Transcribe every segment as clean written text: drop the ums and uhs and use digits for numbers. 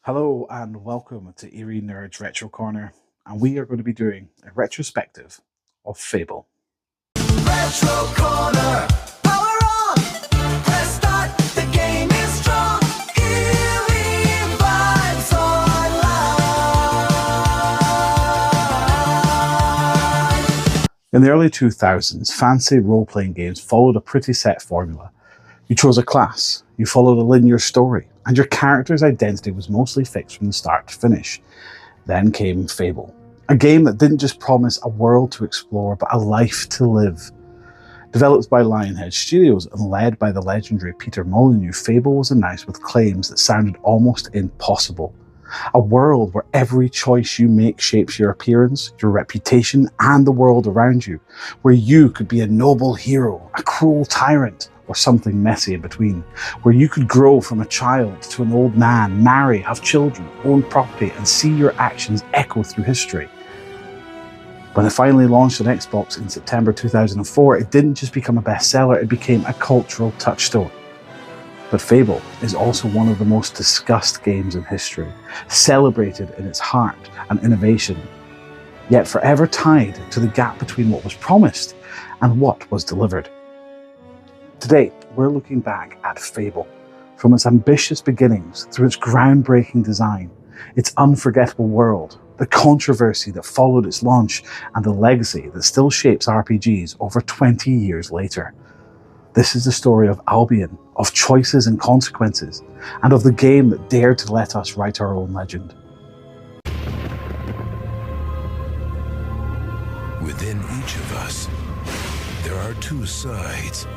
Hello and welcome to Eerie Nerd's Retro Corner, and we are going to be doing a retrospective of Fable. Retro Corner, power on, press start, the game is strong, eerie vibes online. In the early 2000s, fancy role-playing games followed a pretty set formula. You chose a class, you followed a linear story, and your character's identity was mostly fixed from the start to finish. Then came Fable, a game that didn't just promise a world to explore, but a life to live. Developed by Lionhead Studios and led by the legendary Peter Molyneux, Fable was announced with claims that sounded almost impossible. A world where every choice you make shapes your appearance, your reputation, and the world around you. Where you could be a noble hero, a cruel tyrant, or something messy in between. Where you could grow from a child to an old man, marry, have children, own property, and see your actions echo through history. When it finally launched on Xbox in September 2004, it didn't just become a bestseller, it became a cultural touchstone. But Fable is also one of the most discussed games in history, celebrated in its heart and innovation, yet forever tied to the gap between what was promised and what was delivered. Today, we're looking back at Fable, from its ambitious beginnings through its groundbreaking design, its unforgettable world, the controversy that followed its launch, and the legacy that still shapes RPGs over 20 years later. This is the story of Albion, of choices and consequences, and of the game that dared to let us write our own legend. Within each of us, there are two sides.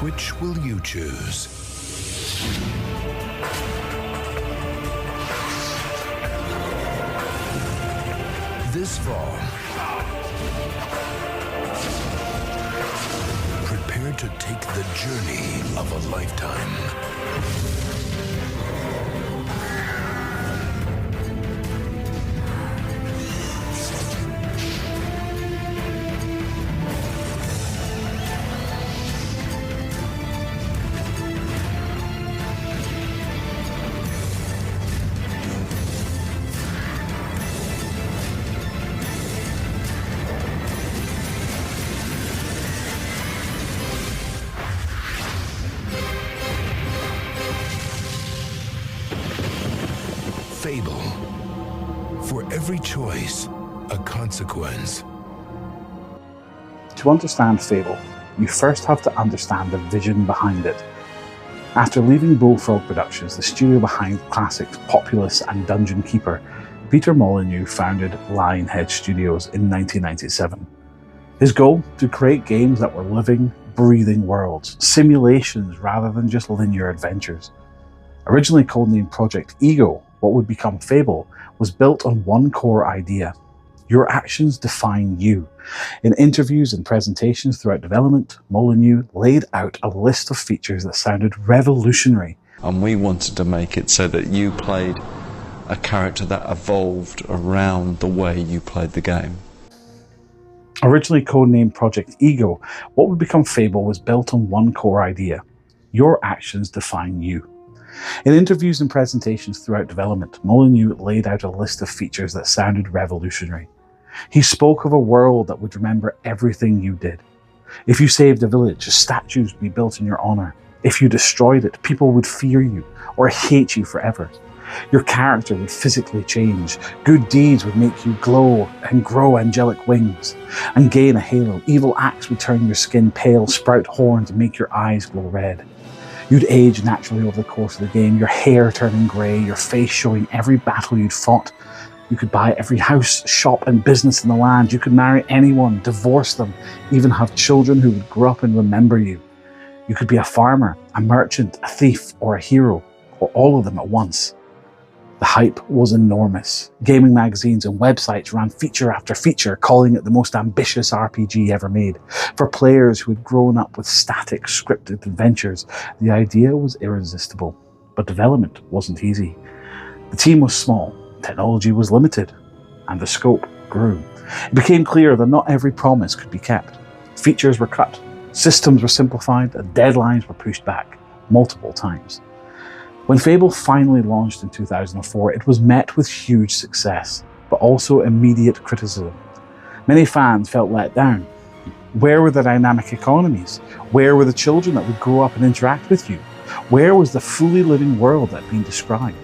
Which will you choose? This fall, prepare to take the journey of a lifetime. Fable. For every choice, a consequence. To understand Fable, you first have to understand the vision behind it. After leaving Bullfrog Productions, the studio behind classics Populous and Dungeon Keeper, Peter Molyneux founded Lionhead Studios in 1997. His goal? To create games that were living, breathing worlds, simulations rather than just linear adventures. Originally codenamed Project Ego, what would become Fable was built on one core idea. Your actions define you. In interviews and presentations throughout development, Molyneux laid out a list of features that sounded revolutionary. And we wanted to make it so that you played a character that evolved around the way you played the game. Originally codenamed Project Ego, what would become Fable was built on one core idea. Your actions define you. In interviews and presentations throughout development, Molyneux laid out a list of features that sounded revolutionary. He spoke of a world that would remember everything you did. If you saved a village, statues would be built in your honor. If you destroyed it, people would fear you or hate you forever. Your character would physically change. Good deeds would make you glow and grow angelic wings and gain a halo. Evil acts would turn your skin pale, sprout horns, and make your eyes glow red. You'd age naturally over the course of the game, your hair turning grey, your face showing every battle you'd fought. You could buy every house, shop and business in the land. You could marry anyone, divorce them, even have children who would grow up and remember you. You could be a farmer, a merchant, a thief, or a hero, or all of them at once. The hype was enormous. Gaming magazines and websites ran feature after feature, calling it the most ambitious RPG ever made. For players who had grown up with static, scripted adventures, the idea was irresistible. But development wasn't easy. The team was small, technology was limited, and the scope grew. It became clear that not every promise could be kept. Features were cut, systems were simplified, and deadlines were pushed back multiple times. When Fable finally launched in 2004, it was met with huge success, but also immediate criticism. Many fans felt let down. Where were the dynamic economies? Where were the children that would grow up and interact with you? Where was the fully living world that had been described?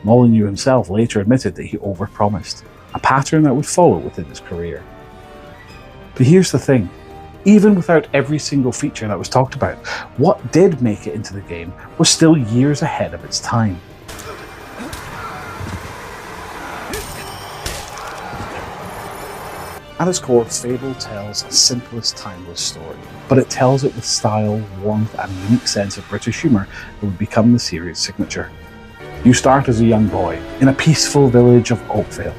Molyneux himself later admitted that he overpromised, a pattern that would follow within his career. But here's the thing. Even without every single feature that was talked about, what did make it into the game was still years ahead of its time. At its core, Fable tells a simplest, timeless story, but it tells it with style, warmth, and a unique sense of British humour that would become the series' signature. You start as a young boy in a peaceful village of Oakvale,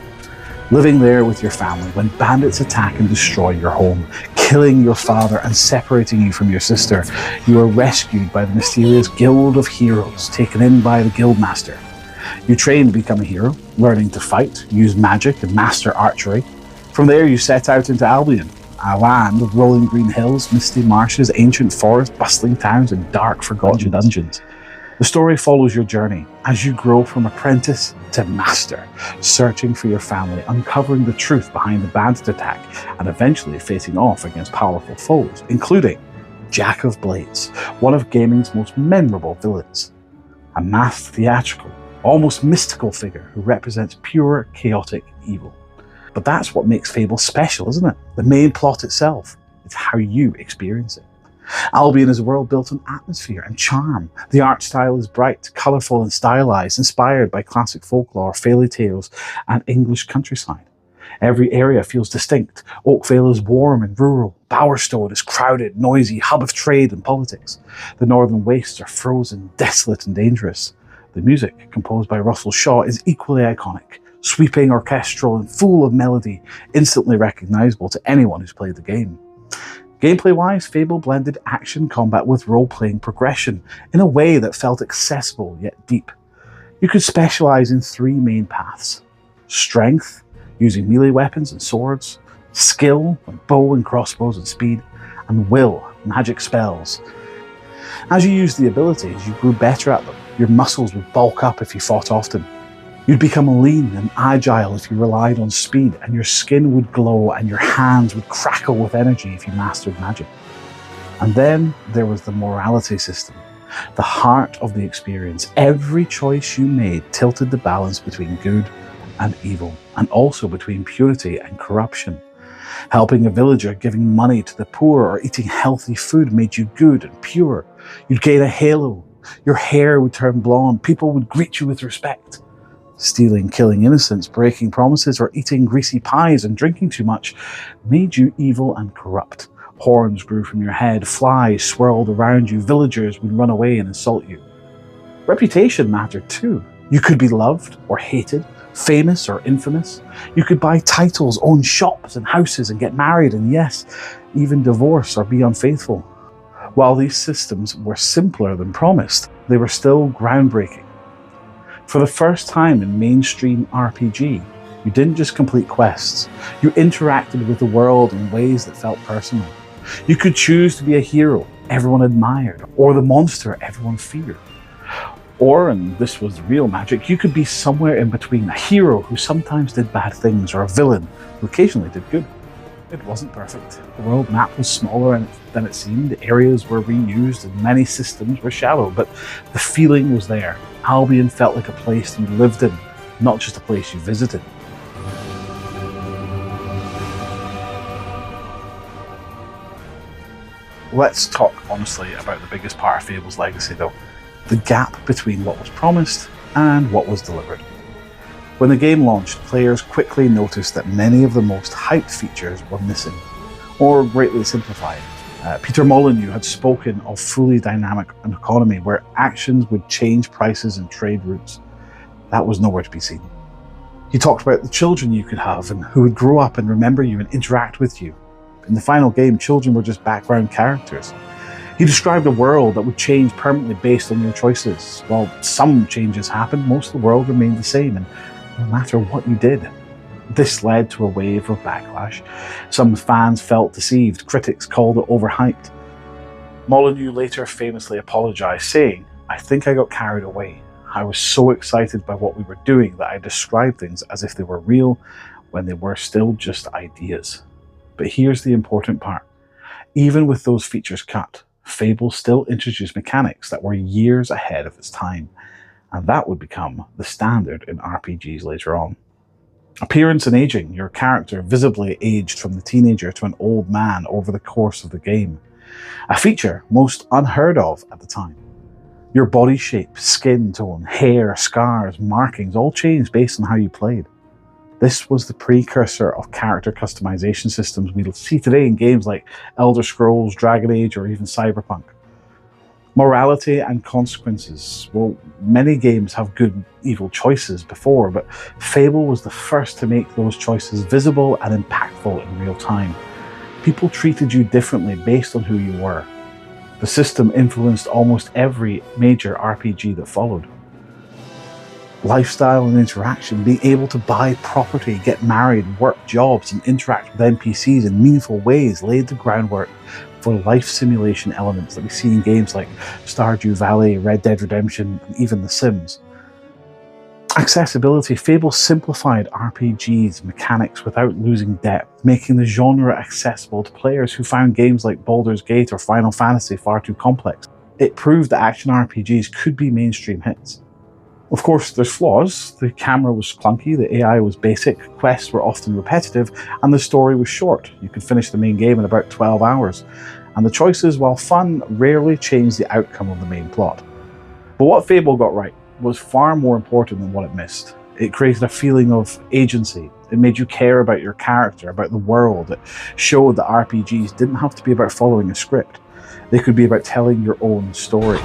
living there with your family when bandits attack and destroy your home, killing your father and separating you from your sister. You are rescued by the mysterious Guild of Heroes, taken in by the Guildmaster. You train to become a hero, learning to fight, use magic, and master archery. From there you set out into Albion, a land of rolling green hills, misty marshes, ancient forests, bustling towns, and dark, forgotten dungeons. The story follows your journey as you grow from apprentice to master, searching for your family, uncovering the truth behind the bandit attack, and eventually facing off against powerful foes, including Jack of Blades, one of gaming's most memorable villains. A masked, theatrical, almost mystical figure who represents pure, chaotic evil. But that's what makes Fable special, isn't it? The main plot itself. It's how you experience it. Albion is a world built on atmosphere and charm. The art style is bright, colourful and stylised, inspired by classic folklore, fairy tales and English countryside. Every area feels distinct. Oakvale is warm and rural. Bowerstone is crowded, noisy, hub of trade and politics. The northern wastes are frozen, desolate and dangerous. The music, composed by Russell Shaw, is equally iconic. Sweeping, orchestral and full of melody, instantly recognisable to anyone who's played the game. Gameplay-wise, Fable blended action combat with role-playing progression in a way that felt accessible yet deep. You could specialise in three main paths: strength, using melee weapons and swords; skill, like bow and crossbows and speed; and will, magic spells. As you used the abilities, you grew better at them. Your muscles would bulk up if you fought often. You'd become lean and agile if you relied on speed, and your skin would glow and your hands would crackle with energy if you mastered magic. And then there was the morality system, the heart of the experience. Every choice you made tilted the balance between good and evil, and also between purity and corruption. Helping a villager, giving money to the poor, or eating healthy food made you good and pure. You'd gain a halo, your hair would turn blonde, people would greet you with respect. Stealing, killing innocents, breaking promises, or eating greasy pies and drinking too much made you evil and corrupt. Horns grew from your head, flies swirled around you, villagers would run away and insult you. Reputation mattered too. You could be loved or hated, famous or infamous. You could buy titles, own shops and houses, and get married, and yes, even divorce or be unfaithful. While these systems were simpler than promised, they were still groundbreaking. For the first time in mainstream RPG, you didn't just complete quests, you interacted with the world in ways that felt personal. You could choose to be a hero everyone admired, or the monster everyone feared. Or, and this was the real magic, you could be somewhere in between, a hero who sometimes did bad things, or a villain who occasionally did good. It wasn't perfect. The world map was smaller than it seemed, areas were reused, and many systems were shallow, but the feeling was there. Albion felt like a place you lived in, not just a place you visited. Let's talk honestly about the biggest part of Fable's legacy though, the gap between what was promised and what was delivered. When the game launched, players quickly noticed that many of the most hyped features were missing, or greatly simplified. Peter Molyneux had spoken of fully dynamic an economy where actions would change prices and trade routes. that was nowhere to be seen. He talked about the children you could have and who would grow up and remember you and interact with you. In the final game, children were just background characters. He described a world that would change permanently based on your choices. While some changes happened, most of the world remained the same, and no matter what you did. This led to a wave of backlash. Some fans felt deceived, critics called it overhyped. Molyneux later famously apologised, saying, "I think I got carried away. I was so excited by what we were doing that I described things as if they were real when they were still just ideas." But here's the important part. Even with those features cut, Fable still introduced mechanics that were years ahead of its time, and that would become the standard in RPGs later on. Appearance and aging, your character visibly aged from the teenager to an old man over the course of the game. A feature most unheard of at the time. Your body shape, skin tone, hair, scars, markings all changed based on how you played. This was the precursor of character customization systems we'll see today in games like Elder Scrolls, Dragon Age, or even Cyberpunk. Morality and consequences. Well, many games have good and evil choices before, but Fable was the first to make those choices visible and impactful in real time. People treated you differently based on who you were. The system influenced almost every major RPG that followed. Lifestyle and interaction, being able to buy property, get married, work jobs, and interact with NPCs in meaningful ways laid the groundwork for life simulation elements that we see in games like Stardew Valley, Red Dead Redemption, and even The Sims. Accessibility. Fable simplified RPGs mechanics without losing depth, making the genre accessible to players who found games like Baldur's Gate or Final Fantasy far too complex. It proved that action RPGs could be mainstream hits. Of course, there's flaws. The camera was clunky, the AI was basic, quests were often repetitive, and the story was short. You could finish the main game in about 12 hours. And the choices, while fun, rarely changed the outcome of the main plot. But what Fable got right was far more important than what it missed. It created a feeling of agency. It made you care about your character, about the world. It showed that RPGs didn't have to be about following a script. They could be about telling your own story.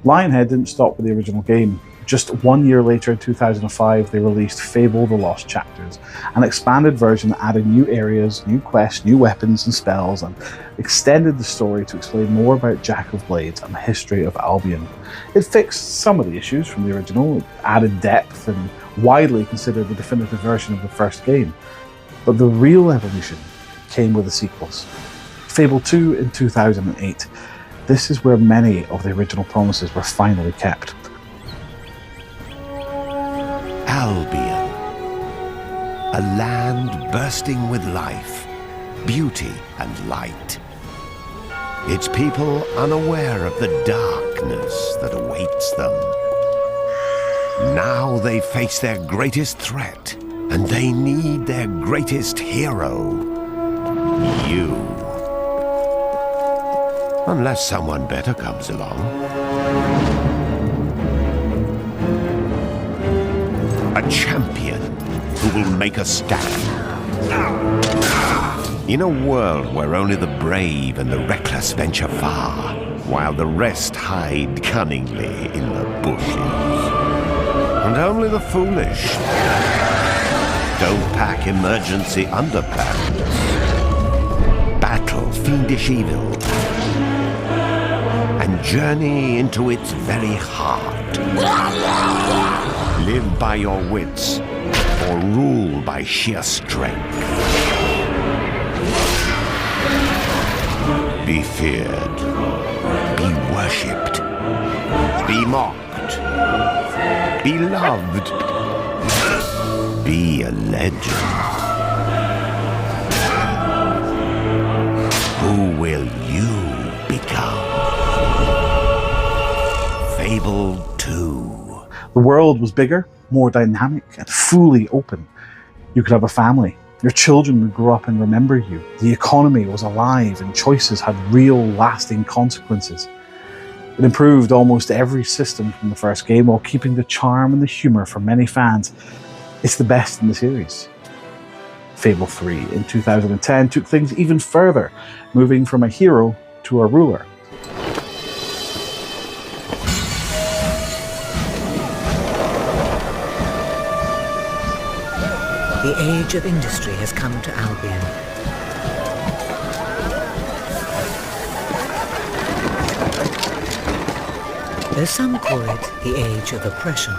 Lionhead didn't stop with the original game. Just 1 year later, in 2005, they released Fable: The Lost Chapters, an expanded version that added new areas, new quests, new weapons and spells, and extended the story to explain more about Jack of Blades and the history of Albion. It fixed some of the issues from the original, it added depth, and widely considered the definitive version of the first game. But the real evolution came with the sequels. Fable 2 in 2008. This is where many of the original promises were finally kept. Albion, a land bursting with life, beauty and light. Its people unaware of the darkness that awaits them. Now they face their greatest threat, and they need their greatest hero, you. Unless someone better comes along. A champion who will make a stand. In a world where only the brave and the reckless venture far, while the rest hide cunningly in the bushes. And only the foolish don't pack emergency underpants. Battle fiendish evil and journey into its very heart. Live by your wits or rule by sheer strength. Be feared, be worshipped, be mocked, be loved, be a legend. Who will you become? Fable 2. The world was bigger, more dynamic, and fully open. You could have a family. Your children would grow up and remember you. The economy was alive, and choices had real, lasting consequences. It improved almost every system from the first game while keeping the charm and the humour for many fans. It's the best in the series. Fable 3 in 2010 took things even further, moving from a hero to a ruler. The age of industry has come to Albion. Though some call it the age of oppression.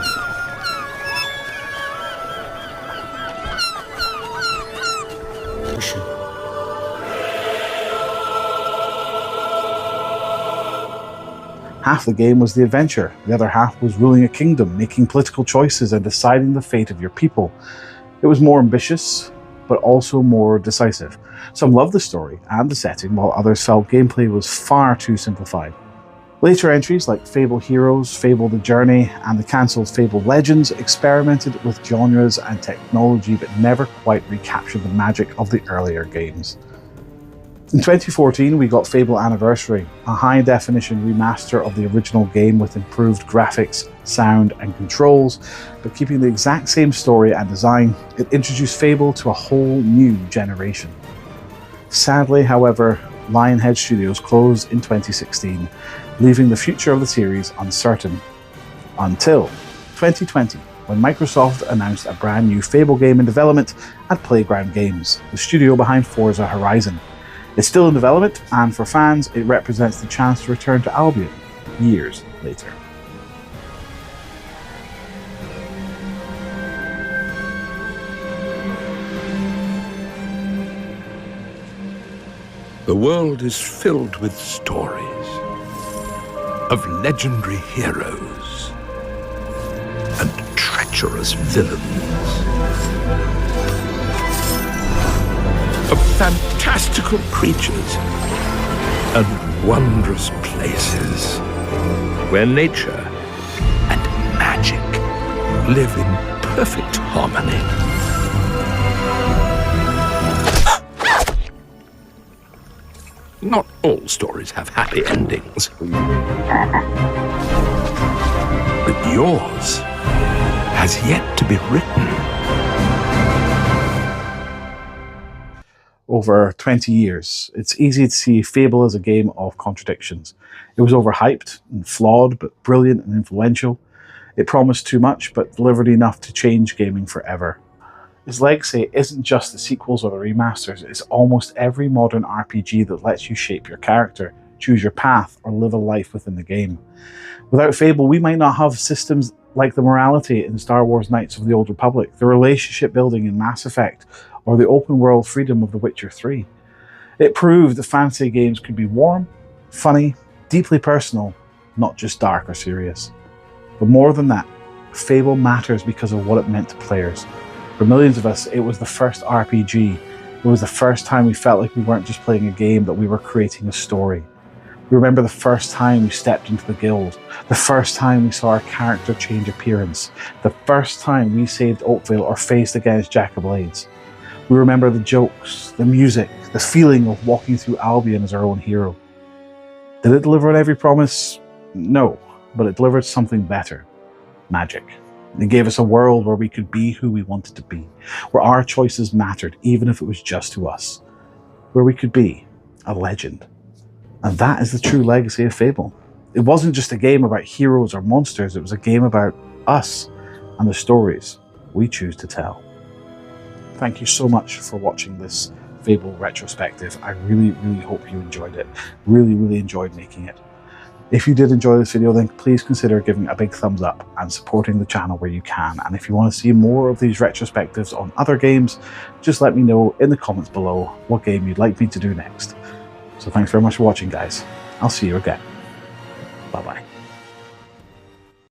Half the game was the adventure, the other half was ruling a kingdom, making political choices and deciding the fate of your people. It was more ambitious, but also more decisive. Some loved the story and the setting, while others felt gameplay was far too simplified. Later entries like Fable Heroes, Fable The Journey, and the cancelled Fable Legends experimented with genres and technology but never quite recaptured the magic of the earlier games. In 2014, we got Fable Anniversary, a high-definition remaster of the original game with improved graphics, sound, and controls, but keeping the exact same story and design. It introduced Fable to a whole new generation. Sadly, however, Lionhead Studios closed in 2016, leaving the future of the series uncertain. Until 2020, when Microsoft announced a brand new Fable game in development at Playground Games, the studio behind Forza Horizon. It's still in development, and for fans, it represents the chance to return to Albion years later. The world is filled with stories of legendary heroes and treacherous villains, of fantastical creatures and wondrous places where nature and magic live in perfect harmony. Not all stories have happy endings, but yours has yet to be written. Over 20 years, it's easy to see Fable as a game of contradictions. It was overhyped and flawed, but brilliant and influential. It promised too much, but delivered enough to change gaming forever. Its legacy isn't just the sequels or the remasters, it's almost every modern RPG that lets you shape your character, choose your path, or live a life within the game. Without Fable, we might not have systems like the morality in Star Wars Knights of the Old Republic, the relationship building in Mass Effect, or the open world freedom of The Witcher 3. It proved that fantasy games could be warm, funny, deeply personal, not just dark or serious. But more than that, Fable matters because of what it meant to players. For millions of us, it was the first RPG. It was the first time we felt like we weren't just playing a game, but we were creating a story. We remember the first time we stepped into the guild, the first time we saw our character change appearance, the first time we saved Oakvale or faced against Jack of Blades. We remember the jokes, the music, the feeling of walking through Albion as our own hero. Did it deliver on every promise? No, but it delivered something better. Magic. It gave us a world where we could be who we wanted to be, where our choices mattered, even if it was just to us, where we could be a legend. And that is the true legacy of Fable. It wasn't just a game about heroes or monsters, it was a game about us and the stories we choose to tell. Thank you so much for watching this Fable retrospective. I really hope you enjoyed it. Really enjoyed making it. If you did enjoy this video, then please consider giving it a big thumbs up and supporting the channel where you can. And if you want to see more of these retrospectives on other games, just let me know in the comments below what game you'd like me to do next. So thanks very much for watching, guys. I'll see you again. Bye-bye.